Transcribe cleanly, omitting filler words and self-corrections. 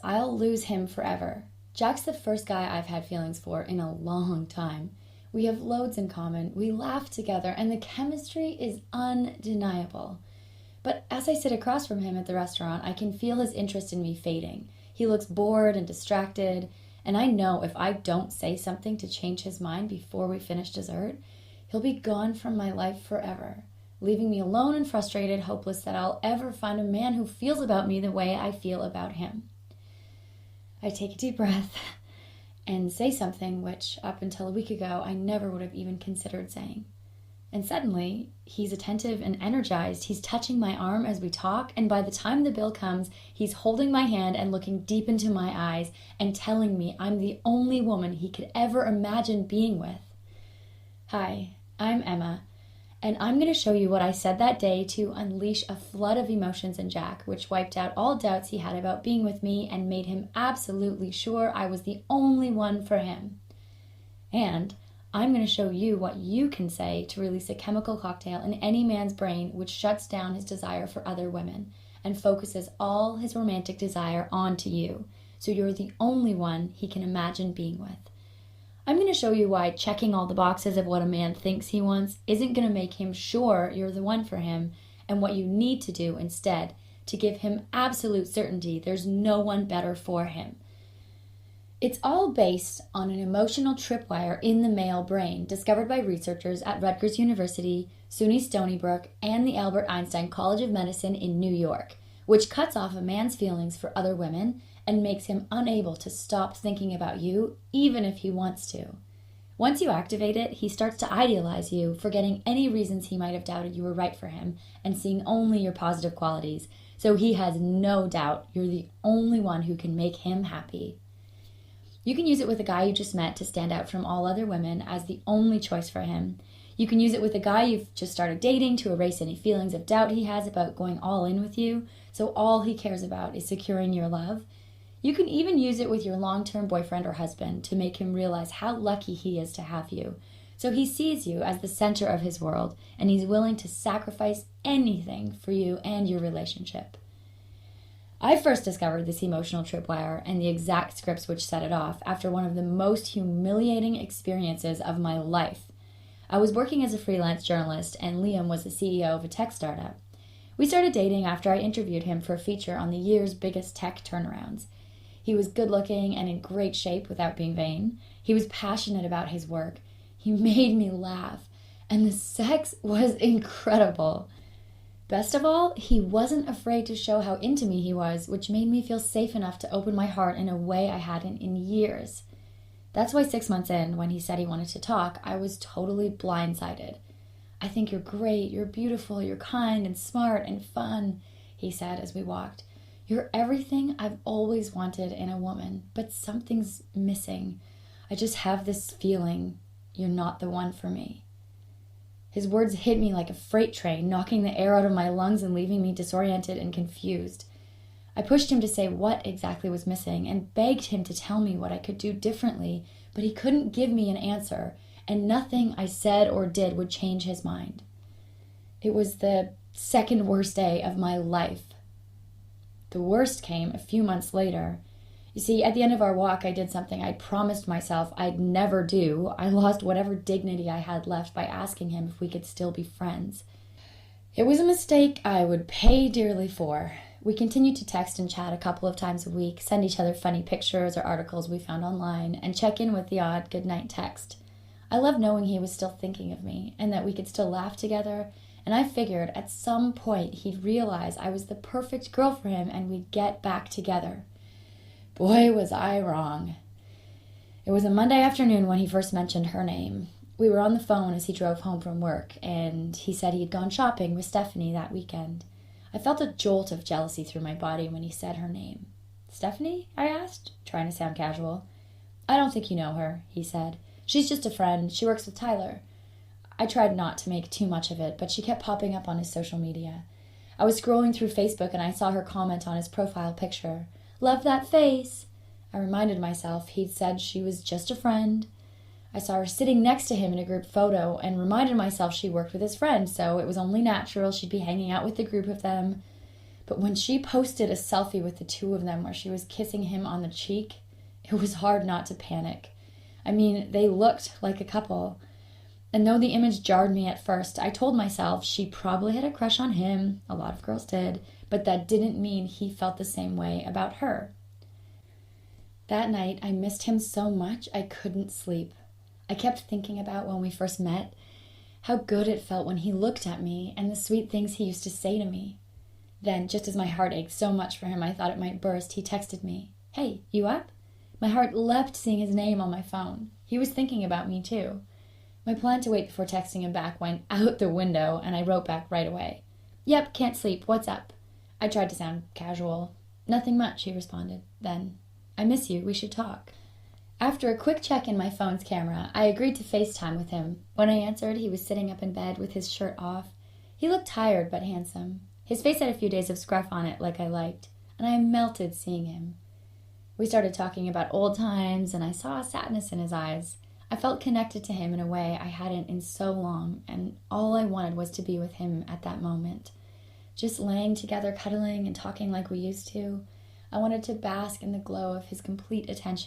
I'll lose him forever. Jack's the first guy I've had feelings for in a long time. We have loads in common, we laugh together, and the chemistry is undeniable. But as I sit across from him at the restaurant, I can feel his interest in me fading. He looks bored and distracted, and I know if I don't say something to change his mind before we finish dessert, he'll be gone from my life forever, leaving me alone and frustrated, hopeless that I'll ever find a man who feels about me the way I feel about him. I take a deep breath and say something which, up until a week ago, I never would have even considered saying. And suddenly, he's attentive and energized. He's touching my arm as we talk, and by the time the bill comes, he's holding my hand and looking deep into my eyes and telling me I'm the only woman he could ever imagine being with. Hi, I'm Emma, and I'm going to show you what I said that day to unleash a flood of emotions in Jack, which wiped out all doubts he had about being with me and made him absolutely sure I was the only one for him. And I'm going to show you what you can say to release a chemical cocktail in any man's brain which shuts down his desire for other women and focuses all his romantic desire onto you, so you're the only one he can imagine being with. I'm going to show you why checking all the boxes of what a man thinks he wants isn't going to make him sure you're the one for him, and what you need to do instead to give him absolute certainty there's no one better for him. It's all based on an emotional tripwire in the male brain discovered by researchers at Rutgers University, SUNY Stony Brook, and the Albert Einstein College of Medicine in New York, which cuts off a man's feelings for other women and makes him unable to stop thinking about you, even if he wants to. Once you activate it, he starts to idealize you, forgetting any reasons he might have doubted you were right for him and seeing only your positive qualities, so he has no doubt you're the only one who can make him happy. You can use it with a guy you just met to stand out from all other women as the only choice for him. You can use it with a guy you've just started dating to erase any feelings of doubt he has about going all in with you, so all he cares about is securing your love. You can even use it with your long-term boyfriend or husband to make him realize how lucky he is to have you, so he sees you as the center of his world and he's willing to sacrifice anything for you and your relationship. I first discovered this emotional tripwire and the exact scripts which set it off after one of the most humiliating experiences of my life. I was working as a freelance journalist and Liam was the CEO of a tech startup. We started dating after I interviewed him for a feature on the year's biggest tech turnarounds. He was good looking and in great shape without being vain. He was passionate about his work. He made me laugh, and the sex was incredible. Best of all, he wasn't afraid to show how into me he was, which made me feel safe enough to open my heart in a way I hadn't in years. That's why 6 months in, when he said he wanted to talk, I was totally blindsided. "I think you're great, you're beautiful, you're kind and smart and fun," he said as we walked. "You're everything I've always wanted in a woman, but something's missing. I just have this feeling you're not the one for me." His words hit me like a freight train, knocking the air out of my lungs and leaving me disoriented and confused. I pushed him to say what exactly was missing and begged him to tell me what I could do differently, but he couldn't give me an answer, and nothing I said or did would change his mind. It was the second worst day of my life. The worst came a few months later. You see, at the end of our walk, I did something I'd promised myself I'd never do. I lost whatever dignity I had left by asking him if we could still be friends. It was a mistake I would pay dearly for. We continued to text and chat a couple of times a week, send each other funny pictures or articles we found online, and check in with the odd goodnight text. I loved knowing he was still thinking of me and that we could still laugh together, and I figured at some point he'd realize I was the perfect girl for him and we'd get back together. Boy, was I wrong. It was a Monday afternoon when he first mentioned her name. We were on the phone as he drove home from work, and he said he'd gone shopping with Stephanie that weekend. I felt a jolt of jealousy through my body when he said her name. "Stephanie?" I asked, trying to sound casual. "I don't think you know her," he said. "She's just a friend. She works with Tyler." I tried not to make too much of it, but she kept popping up on his social media. I was scrolling through Facebook and I saw her comment on his profile picture. "Love that face." I reminded myself he'd said she was just a friend. I saw her sitting next to him in a group photo and reminded myself she worked with his friend, so it was only natural she'd be hanging out with the group of them. But when she posted a selfie with the two of them where she was kissing him on the cheek, it was hard not to panic. I mean, they looked like a couple. And though the image jarred me at first, I told myself she probably had a crush on him, a lot of girls did, but that didn't mean he felt the same way about her. That night, I missed him so much I couldn't sleep. I kept thinking about when we first met, how good it felt when he looked at me and the sweet things he used to say to me. Then, just as my heart ached so much for him I thought it might burst, he texted me, "Hey, you up?" My heart leapt seeing his name on my phone. He was thinking about me too. My plan to wait before texting him back went out the window, and I wrote back right away. "Yep, can't sleep. What's up?" I tried to sound casual. "Nothing much," he responded. Then, "I miss you. We should talk." After a quick check in my phone's camera, I agreed to FaceTime with him. When I answered, he was sitting up in bed with his shirt off. He looked tired but handsome. His face had a few days of scruff on it like I liked, and I melted seeing him. We started talking about old times, and I saw a sadness in his eyes. I felt connected to him in a way I hadn't in so long, and all I wanted was to be with him at that moment. Just laying together, cuddling, and talking like we used to. I wanted to bask in the glow of his complete attention